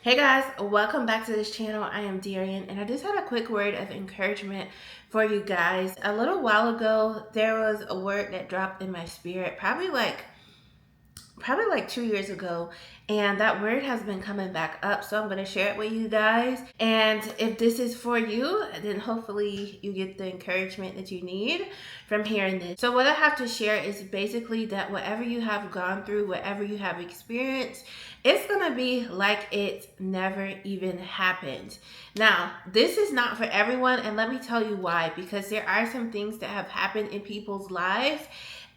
Hey guys, welcome back to this channel. I am Darian, and I just had a quick word of encouragement for you guys. A little while ago, there was a word that dropped in my spirit, probably like 2 years ago, and that word has been coming back up, so I'm going to share it with you guys. And if this is for you, then hopefully you get the encouragement that you need from hearing this. So what I have to share is basically that whatever you have gone through, whatever you have experienced, it's going to be like it never even happened. Now, this is not for everyone, and let me tell you why. Because there are some things that have happened in people's lives,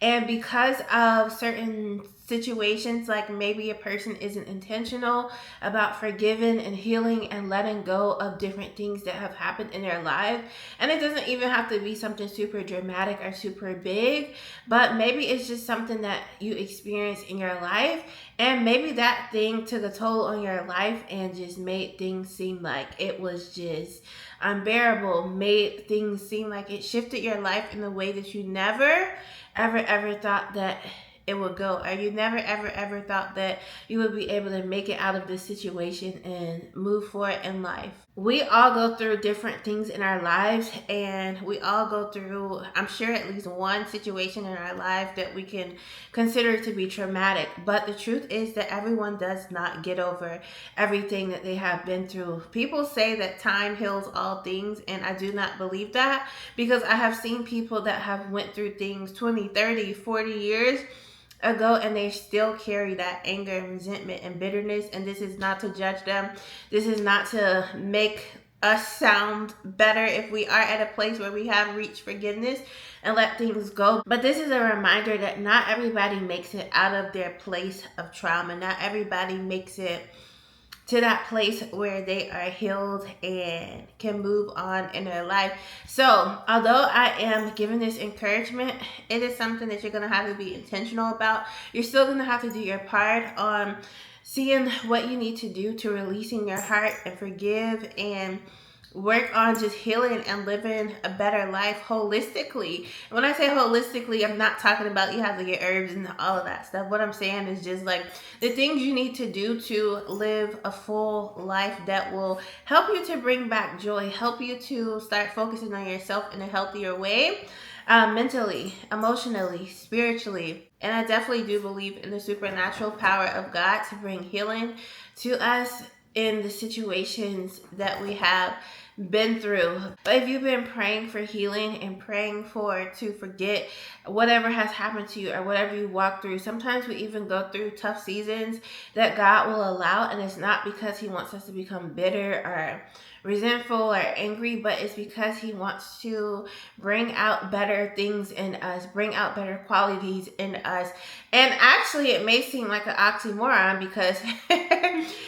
and because of certain situations, like maybe a person isn't intentional about forgiving and healing and letting go of different things that have happened in their life. And it doesn't even have to be something super dramatic or super big, but maybe it's just something that you experience in your life. And maybe that thing took a toll on your life and just made things seem like it was just unbearable, made things seem like it shifted your life in a way that you never ever thought that it would go, or you never ever thought that you would be able to make it out of this situation and move forward in life. We all go through different things in our lives, and we all go through, I'm sure, at least one situation in our life that we can consider to be traumatic. But the truth is that everyone does not get over everything that they have been through. People say that time heals all things, and I do not believe that, because I have seen people that have went through things 20, 30, 40 years ago, and they still carry that anger and resentment and bitterness. And this is not to judge them. This is not to make us sound better if we are at a place where we have reached forgiveness and let things go. But this is a reminder that not everybody makes it out of their place of trauma. Not everybody makes it to that place where they are healed and can move on in their life. So, although I am giving this encouragement, it is something that you're going to have to be intentional about. You're still going to have to do your part on seeing what you need to do to releasing your heart and forgive and work on just healing and living a better life holistically. When I say holistically, I'm not talking about you have to get herbs and all of that stuff. What I'm saying is just like the things you need to do to live a full life that will help you to bring back joy, help you to start focusing on yourself in a healthier way, mentally, emotionally, spiritually. And I definitely do believe in the supernatural power of God to bring healing to us in the situations that we have been through. But if you've been praying for healing and praying for to forget whatever has happened to you or whatever you walk through, sometimes we even go through tough seasons that God will allow, and it's not because he wants us to become bitter or resentful or angry, but it's because he wants to bring out better things in us, bring out better qualities in us. And actually, it may seem like an oxymoron, because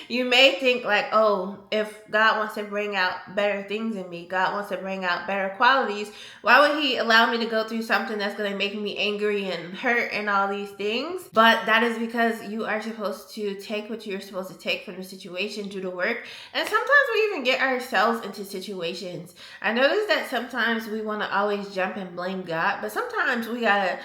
you may think like, oh, if God wants to bring out better things in me, God wants to bring out better qualities, why would he allow me to go through something that's going to make me angry and hurt and all these things? But that is because you are supposed to take what you're supposed to take from the situation, do the work. And sometimes we even get ourselves into situations. I notice that sometimes we want to always jump and blame God, but sometimes we gotta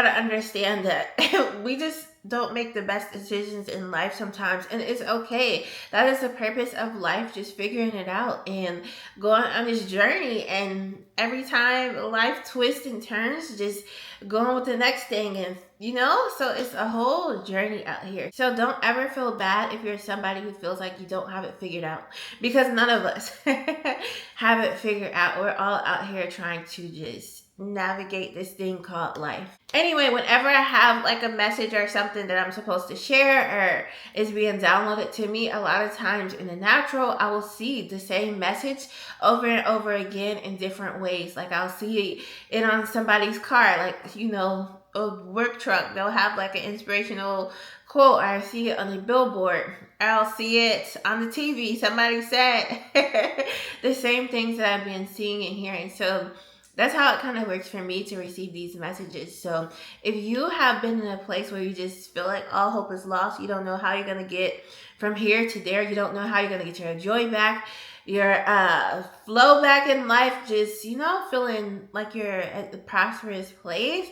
understand that we just don't make the best decisions in life sometimes, and it's okay. That is the purpose of life, just figuring it out and going on this journey. And every time life twists and turns, just going with the next thing, and so it's a whole journey out here. So don't ever feel bad if you're somebody who feels like you don't have it figured out, because none of us have it figured out. We're all out here trying to just navigate this thing called life. Anyway, whenever I have like a message or something that I'm supposed to share or is being downloaded to me, a lot of times in the natural, I will see the same message over and over again in different ways. Like I'll see it on somebody's car, like, a work truck. They'll have like an inspirational quote, or I see it on a billboard, or I'll see it on the TV. Somebody said the same things that I've been seeing and hearing. So that's how it kind of works for me to receive these messages. So if you have been in a place where you just feel like all hope is lost, you don't know how you're going to get from here to there, you don't know how you're going to get your joy back, your flow back in life, just, feeling like you're at the prosperous place,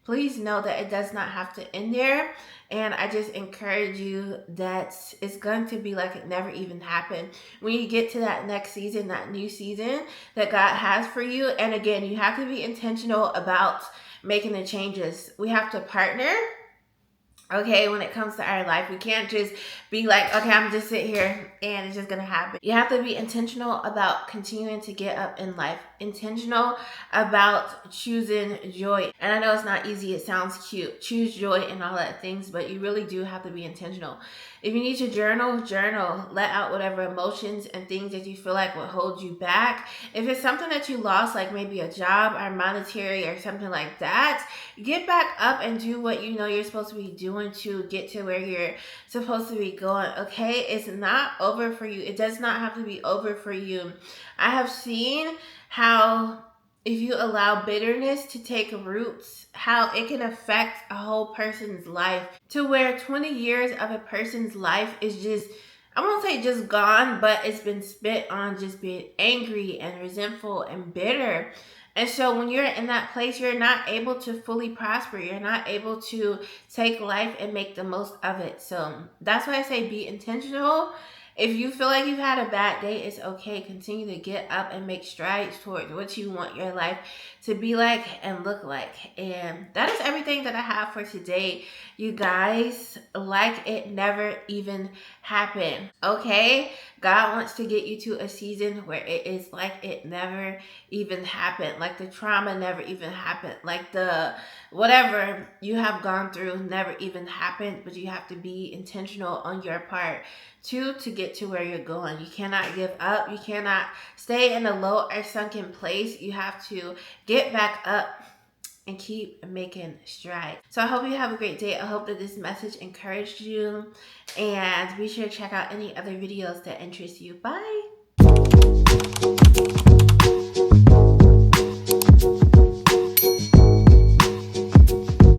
please know that it does not have to end there. And I just encourage you that it's going to be like it never even happened. When you get to that next season, that new season that God has for you, and again, you have to be intentional about making the changes. We have to partner. Okay, when it comes to our life, we can't just be like, okay, I'm just sit here and it's just gonna happen. You have to be intentional about continuing to get up in life, intentional about choosing joy. And I know it's not easy, it sounds cute. Choose joy and all that things, but you really do have to be intentional. If you need to journal, journal. Let out whatever emotions and things that you feel like will hold you back. If it's something that you lost, like maybe a job or monetary or something like that, get back up and do what you know you're supposed to be doing to get to where you're supposed to be going. Okay, it's not over for you. It does not have to be over for you. I have seen how if you allow bitterness to take roots, how it can affect a whole person's life to where 20 years of a person's life is just, I won't say just gone, but it's been spent on just being angry and resentful and bitter. And so when you're in that place, you're not able to fully prosper. You're not able to take life and make the most of it. So that's why I say be intentional. If you feel like you've had a bad day, it's okay. Continue to get up and make strides towards what you want your life to be like and look like. And that is everything that I have for today. You guys, like it never even happened. Okay? God wants to get you to a season where it is like it never even happened. Like the trauma never even happened. Like the whatever you have gone through never even happened. But you have to be intentional on your part to get to where you're going. You cannot give up. You cannot stay in a low or sunken place. You have to get back up and keep making strides. So I hope you have a great day. I hope that this message encouraged you. And be sure to check out any other videos that interest you. Bye.